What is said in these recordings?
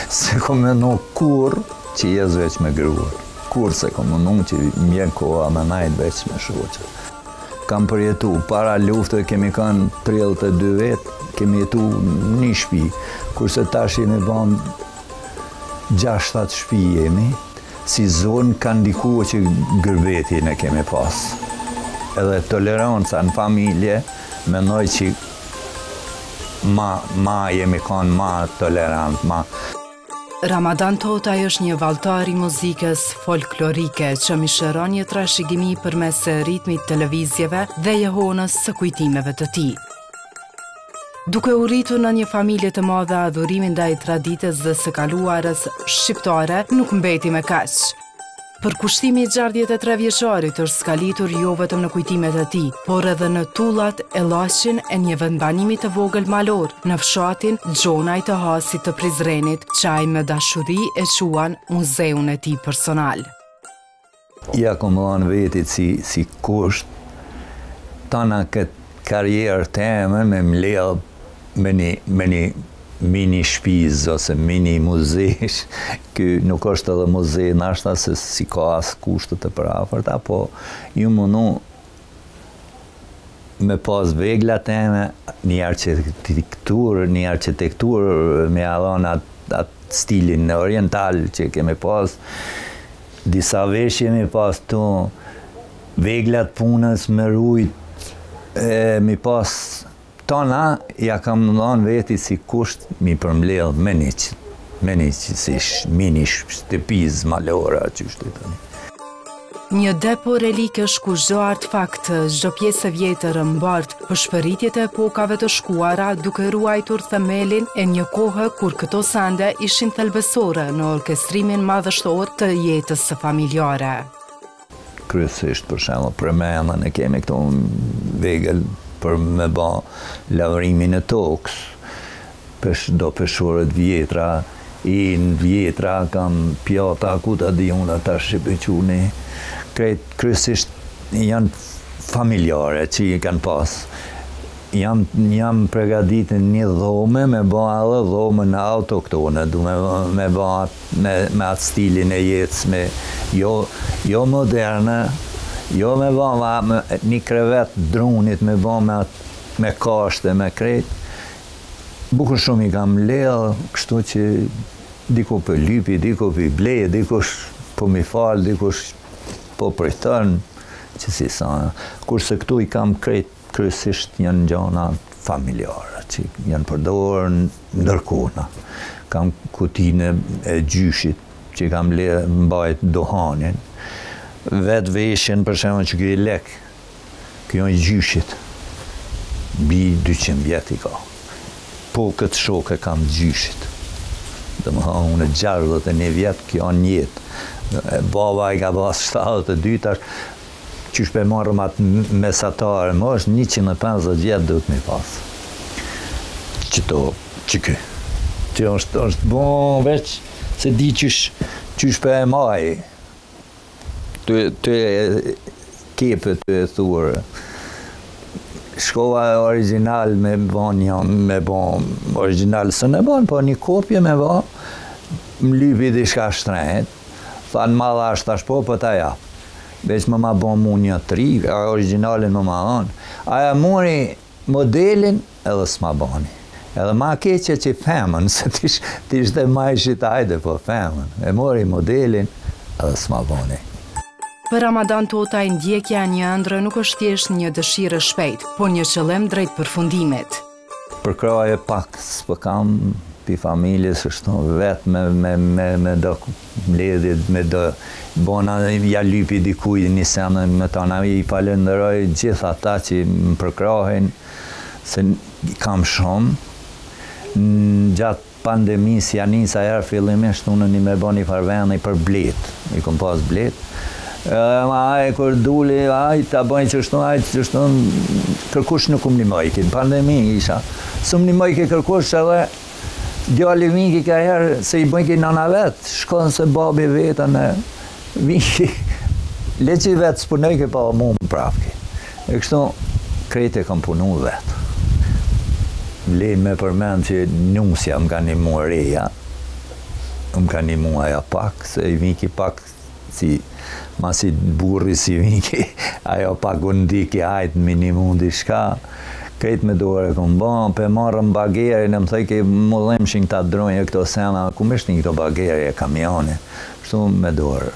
Se kom menu kur që jes veç me gruar. Kur se kom menu që mjen koha me najt veç me shoqe. Kam përjetu, para lufte kemi kanë 32 vetë, kemi jetu një shpi, kurse tash jemi ban 6-7 shpi jemi, si zonë kanë ndikuar që gërbetin e kemi pas. Edhe toleranca në familje, mendoj që ma jemi kanë ma tolerant, ma. Ramadan Totaj është një valltar i muzikës folklorike që mishëron një trashëgimi përmes ritmit televizjeve dhe jehonës së kujtimeve të tij. Duke u rritur në një familje të madhe, adhurimi ndaj traditës dhe së kaluarës shqiptare nuk mbeti me kaq. Përkushtimi i 63 vjeçarit është skalitur jo vetëm në kujtimet e tij, por edhe në tullat e llaqin e një vendbanimi të vogël malor në fshatin Gjonaj të Hasit të Prizrenit, që ai me dashuri e quan muzeun e tij personal. Ja kom dhënë vetit si kusht tana këtë karrierë temën me mledh me një mini shpiz ose mini muzesh. Ky nuk është edhe muze nashta se si ka as kushtet e përafërta, po ju mundu me pas veglat teme, një arkitektur me adhon atë stilin oriental që kemi pas, disa veshje me pas tu, veglat punës me rujt, mi pas tona, ja kam dhënë veti si kusht mi përmbledh me një si mini shtëpiz malora që shtetoni. Një depo relikësh ku çdo artefakt, çdo pjesë e vjetër mbart për shpëritjet e epokave të shkuara, duke ruajtur themelin e një kohë kur këto sende ishin thelbësore në orkestrimin madhështor të jetës së familjare. Kryesisht për shembull për menën e kemi këtu vegël për me ba lavrimin e tokës, do peshorët vjetra, vjetra, kam pjata, ku ta di unë ata shqipequni, kryesisht janë familjare që i kanë pas. Jam pregaditin një dhome me ba edhe dhomën autoktone, du me ba me atë stilin e jetës, jo moderne, jo me ba një krevet drunit, me ba me kashte, me krejt. Bukur shumë i kam ledhë, kështu që diko për lypi, diko për blej, dikush po mi falë, dikush po prejtën, që si sa. Kurse këtu i kam krejt, kryesisht janë gjana familjare, që janë përdorë ndërkona. Kam kutine e gjyshit, që kam ledhë mbajt dohanin. Vetë veshjen për shembull që kjo i lek, kjo i gjyshit, bi 200 vjet i ka. Po këtë shoke kam gjyshit. Dhe më thonë, unë 61 vjet, kjo në jetë. Baba i ka pas 72, qysh pe marrëm atë mesatare, më është 150 vjet duhet me pas. Që ky. Që është bon veç, se di qysh pe e maj. Të kepe të e thurë. Shkova original me bon original së në bon, po një kopje me bon, më lypi di shka shtrejt, thanë madha është tash po ta japë. Veç më ma bon mu një 3, originalin më ma anë. Aja mori modelin edhe s'ma boni. Edhe ma keqe që femën, se t'ishte ma ishit ajde po femën. E mori modelin edhe s'ma boni. Për Ramadan Totaj, ndjekja një ëndrë nuk është thjesht një dëshirë shpejt, por një qëllim drejt përfundimit. Për kraje pak, s'pë kam pi familjes, është vetë me do mledhit, me do bona ja lypi dikuj një semë me tana i falenderoj gjithë ata që më përkrahin, se kam shumë. Gjatë pandemisë ja nisa herë fillimisht unë një me bo një farveni për blet, i kom pas blet. Aj, kur duli, aj, ta bojnë qështu, kërkush nuk një mojke, në pandemi isha. Së një mojke kërkush edhe djali vinki ka herë, se i bojke nana vetë, shkonë se babi vetën e vinki, leqi vetë s'punojke pa mu më prafke. E kështu, krejt e kam punu vetë. Lejnë me përmend që nusja më ka një mureja, ka një muaja pak, se i viki pak ma si burri si viki, ajo pak u ndiki ajtë minimum di shka, krejt me dore këmë bon, pe marrëm bagerin, e më thëj ke më dhemshin këta dronje këto sena, ku me shtin këto bageri e kamioni, shtu me dore,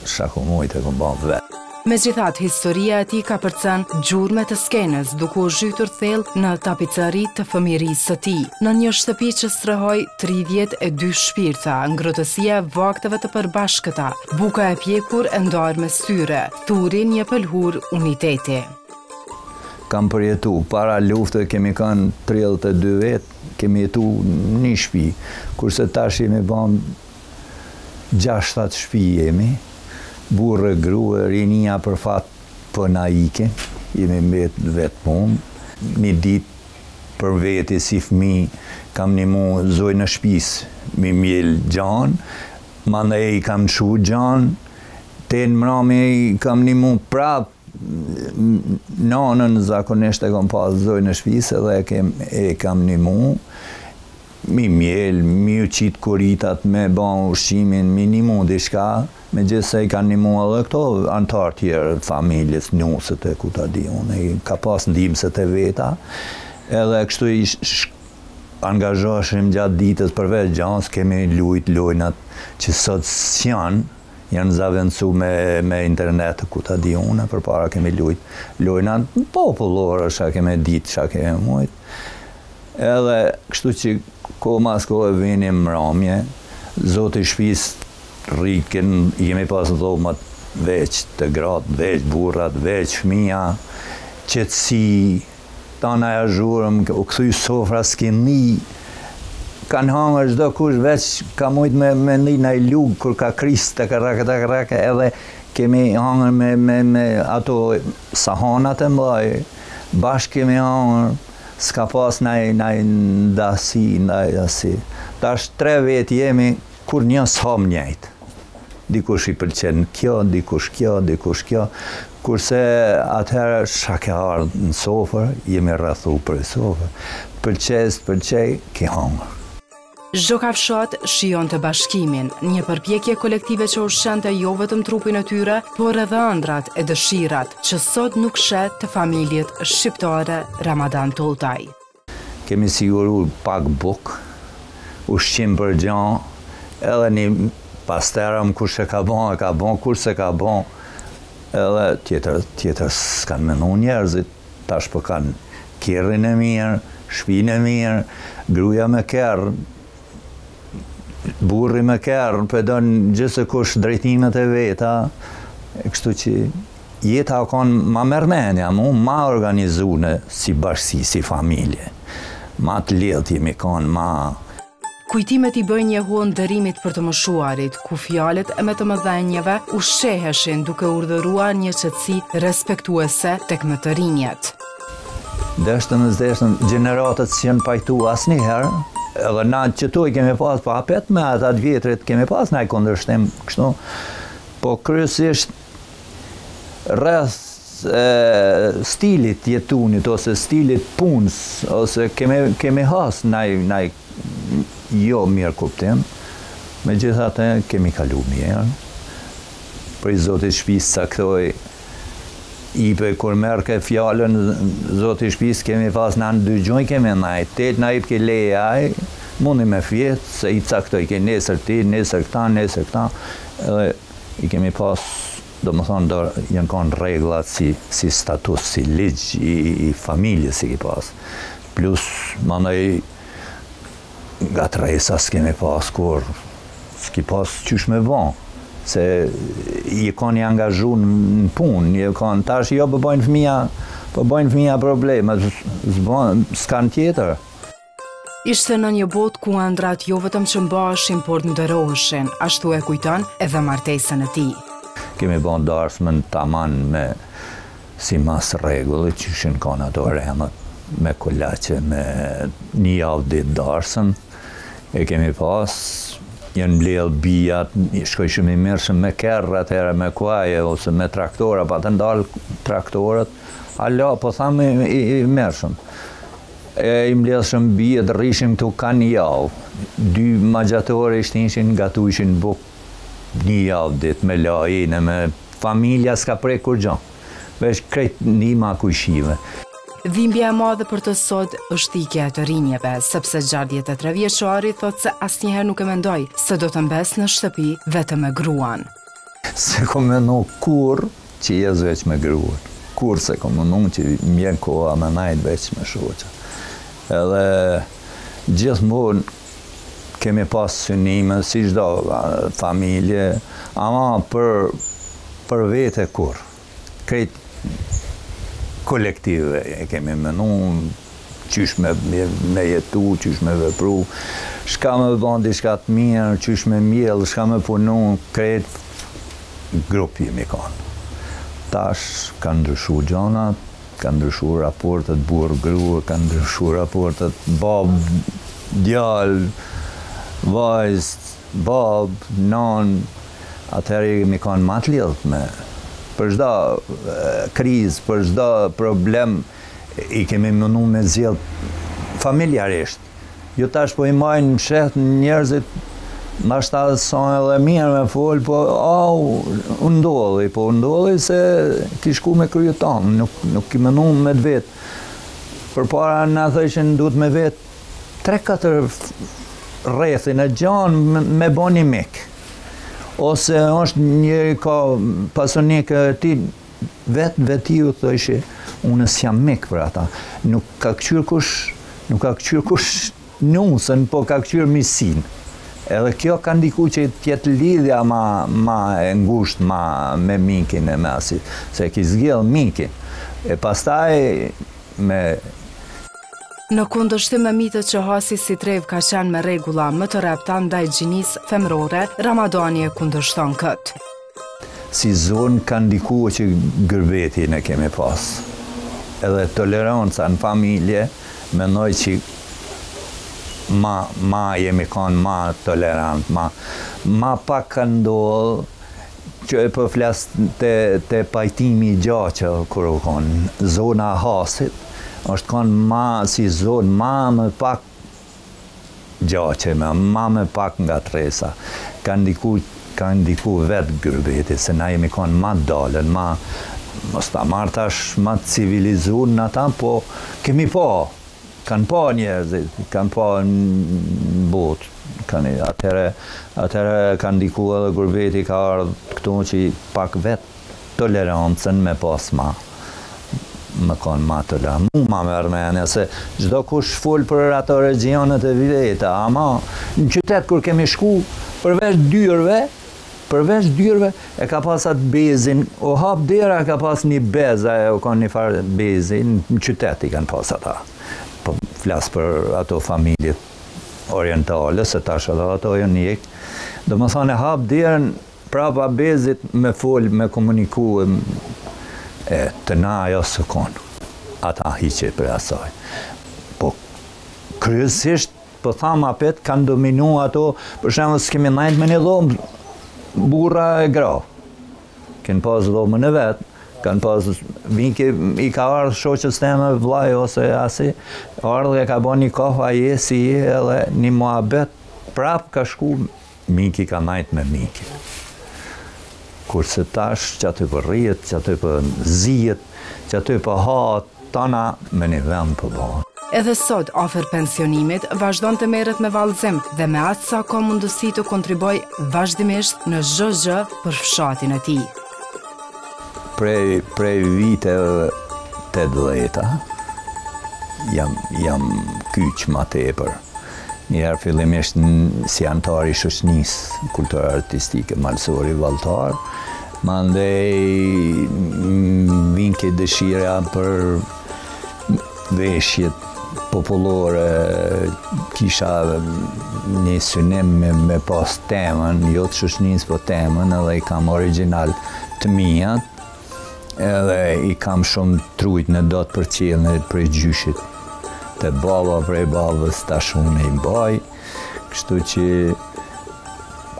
shaku mujtë e këmë bon vetë. Megjithatë, historia e tij ka përcen gjurmë të skenës, duke u zhytur thellë në tapicarit të fëmijërisë së tij. Në një shtëpi që strehoi 32 shpirtëra, ngrohtësia e vakteve të përbashkëta, buka e pjekur e ndarë me syre, thuri një pëlhur uniteti. Kam përjetu, para lufte kemi kanë 32 vetë, kemi jetu një shtëpi, kurse tash jemi ban 6-7 shtëpi jemi, burë, grue, rinia për fat për na ike, jemi vetë punë. Një ditë për veti si fëmi, kam një mu zoj në shpis, mi mjel gjanë, manda e i kam shu gjanë, ten mrami kam një mu prap, nanën zakonisht e kam pas zoj në shpis, edhe e kam një mu, mi mjel, mi u qitë kuritat me ban ushqimin, mi një mu dishka, me gjithë se i kanë një mua dhe këto antarë tjerë, familjes, njësët e ku ta di unë, i ka pas ndimësët e veta, edhe kështu i angazhoheshim gjatë ditës përveç gjanës, kemi lujt lojnat që sot s'janë, janë zavendësu me internet ku ta di unë, për para kemi lujt lojnat popullore, shka kemi ditë, shka kemi mujt, edhe kështu që ko mas ko e vinim mramje, zoti shpis rriken, jemi pas dhomat veç të gratë, veç burrat, veç fëmija, qetësi, tana e zhurëm, u këthuj sofra s'keni, kanë hangër çdo kush veç ka mujt me një lugë, kur ka krisë të karake, edhe kemi hangër me ato sahanat e mlaj, bashkë kemi hangër, s'ka pas naj ndasi. Tash 3 vetë jemi, kur një s'ham njejtë. Dikush i pëlqen kjo, dikush kjo, kurse atëherë shake ardhë në sofër, jemi rrethu për sofër. Pëlqej, ki hangër. Zhokafshat shijon të bashkimin, një përpjekje kolektive që ushqente jo vetëm trupin e tyre, por edhe ëndrat e dëshirat, që sot nuk shet të familjet shqiptare Ramadan Toltaj. Kemi siguru pak buk, ushqim për gjanë, edhe një pasterëm kur se ka bon, kur se ka bon, edhe tjetër s'kanë menu njerëzit, tash për kanë kirrin e mirë, shpin e mirë, gruja me kerë, burri me kerë, përdon gjithse kush drejtimet e veta, kështu që jeta o kanë ma mërmenja, ma organizune si bashkësi, si familje, ma të lidhë jemi kanë, ma... Kujtimet i bëjnë një huën dërimit për të moshuarit, ku fjalët e me të mëdhenjeve u sheheshin duke urdhëruar një qetësi respektuese tek më të rinjet. Deshtën, gjeneratët s'janë pajtu asnjëherë, edhe na qëtu i kemi pas pa apet me atat vjetrit kemi pas na i kundërshtim kështu, po kryesisht rreth stilit jetunit ose stilit punës, ose kemi has naj jo mirë kuptim, me gjithate kemi kalu mirë. Për i zotit shpis saktoj, ipe kur merë ke fjallën, zotit shpis kemi pas në dy gjoj kemi najt, tet na ip ke leje aj, mundi me fjetë, se i caktoj ke nesër ti, nesër këta, edhe i kemi pas, do më thonë, janë kanë reglat si status, si ligj i familjes si ki pas. Plus, manaj, nga tresa s'kemi pas kur, s'ki pas qysh me bon, se i kanë i angazhu në punë, i kanë tash jo përbojnë fëmija problemet, s'kanë tjetër. Ishte në një botë ku ëndrat jo vetëm që mbaheshin, por nderoheshin, ashtu e kujton edhe martesën e tij. Kemi bon darsmën taman me si mas regulli, që shën kanë ato remët, me kolache, me një javë ditë darsën, e kemi pas, janë mbledh bijat, shkojshëm i mirëshëm me kerë atëherë, me kuaje, ose me traktora, pa të ndalë traktorët, ala, po thamë i mirëshëm. I mbledhshëm bie të rrishim këtu ka një javë. 2 magjatore ishin gatuishin bukë një javë ditë me lajine, me familja s'ka prej kur gjo. Vesh krejt nima kujshive. Dhimbja e madhe për të sot është ikja e të rinjeve, sepse gjatë 3 vjeçari thot se asnjëherë nuk e mendoj se do të mbes në shtëpi vetëm me gruan. Se kom menu kur që jes veç me gruan. Kur se kom menu që mjen koha me najt veç me shoqa. Edhe gjithmonë kemi pas synime, si çdo familje, ama për vete kur. Krejt kolektive e kemi menu, qysh me jetu, qysh me vepru, shka me bën diçka të mirë, qysh me mjell, shka me punu, krejt grup jemi kanë. Tash kanë ndryshu gjanat, kanë ndryshu raportet burr-grua, kanë ndryshu raportet bab, djal, vajz, bab, nan, atëherë jemi kanë ma të lidhët me për çdo krizë, për çdo problem i kemi mënu me zgjidh familjarisht. Jo tash po i majnë mshet njerëzit nashta sa edhe mirë me fol, po unë ndolli se ki shku me krye tanë, nuk i mënu me të vetë. Përpara na thëshin duhet me vetë 3-4 rrethin e gjanë me boni mik. Ose është njëri ka pasonik e ti vetiu thëshi, unë s'jam mik për ata. Nuk ka këqyr kush nusën, po ka këqyr misin. Edhe kjo ka ndiku që tjetë lidhja ma e ngusht me mikin e mesit, se ki zgjell mikin. E pastaj me Në kundërshtim me mitët që Hasi si Trev ka qenë me rregulla më të repta ndaj gjinisë femërore, Ramadani e kundërshton këtë. Si zonë ka ndikuar që gërbetin e kemi pas. Edhe toleranca në familje, mendoj që ma jemi kanë ma tolerant, ma pak ka ndodhë që e po flas te pajtimi i gjaqë kur u kanë zona Hasit. është kanë ma si zonë, ma më pak gjaqe, ma më pak nga tresa. Ka ndiku vetë gërbeti, se na jemi kanë ma dalën, mos ta marrë tash ma civilizuar në ata, po kemi kanë pa njerëzit, kanë pa në botë. Atëherë ka ndiku edhe gërbeti ka ardhë këtu që pak vetë tolerancën me pas ma. Më kanë ma të la. Mu ma më rmene, se gjdo kush full për ato regionet e veta, ama në qytet kur kemi shku, përveç dyrve, e ka pas atë bezin, o hap dera ka pas një beza, e o kanë një farë bezin, në qytet i kanë pas ata. Po flas për ato familjet orientale, se tash edhe ato jo njek. Do më thane hap derën, prapa bezit me full, me komuniku, të na ajo së konë, ata hiqe për asaj. Po, kryesisht, po thamë apet, kanë dominu ato, për shemë s'kemi najtë me një dhomë, burra e gra. Kënë pas dhomën e vetë, kanë pas, miki i ka ardhë shoqës teme vlaj ose asi, ardhë e ka bo një kofa si edhe një muhabet, prap ka shku, miki ka najtë me miki. Kurse tash që aty për rrijet, që aty për zijet, që aty për hatë, tana me një vend për banë. Edhe sot, afer pensionimit, vazhdon të merret me vallëzim dhe me atë sa ka mundësi të kontriboj vazhdimisht në çdo për fshatin e tij. Prej viteve 80 jam kyç ma tepër. Njëherë fillimisht si antar i shoqënisë kulturore artistike Malsori Valltar, mandej vin ke dëshira për veshjet popullore, kisha një synim me pas temën, jo të shoqënisë po temën, edhe i kam original të mijat, edhe i kam shumë trujt në dot për qelën për gjyshit. Të baba prej babës tash unë i baj, kështu që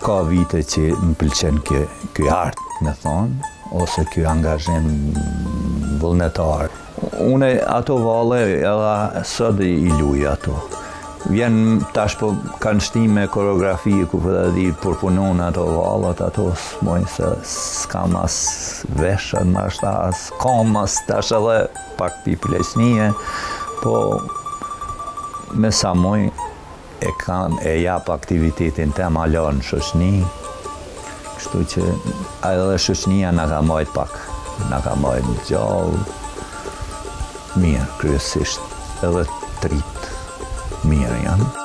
ka vite që më pëlqen ky art, me thonë, ose ky angazhim vullnetar. Une ato valle edhe sot I luj ato. Vjen tash po kanë shtime koreografi ku di përpunon ato vallat, ato s'moj se s'kam as veshën, nashta as kam as tash edhe pak pi plesnie, po me sa moj e jap aktivitetin tem alo në shoqni, kështu që edhe shoqnia na ka majt pak, na ka majt gjallë, mirë kryesisht, edhe trit mirë janë.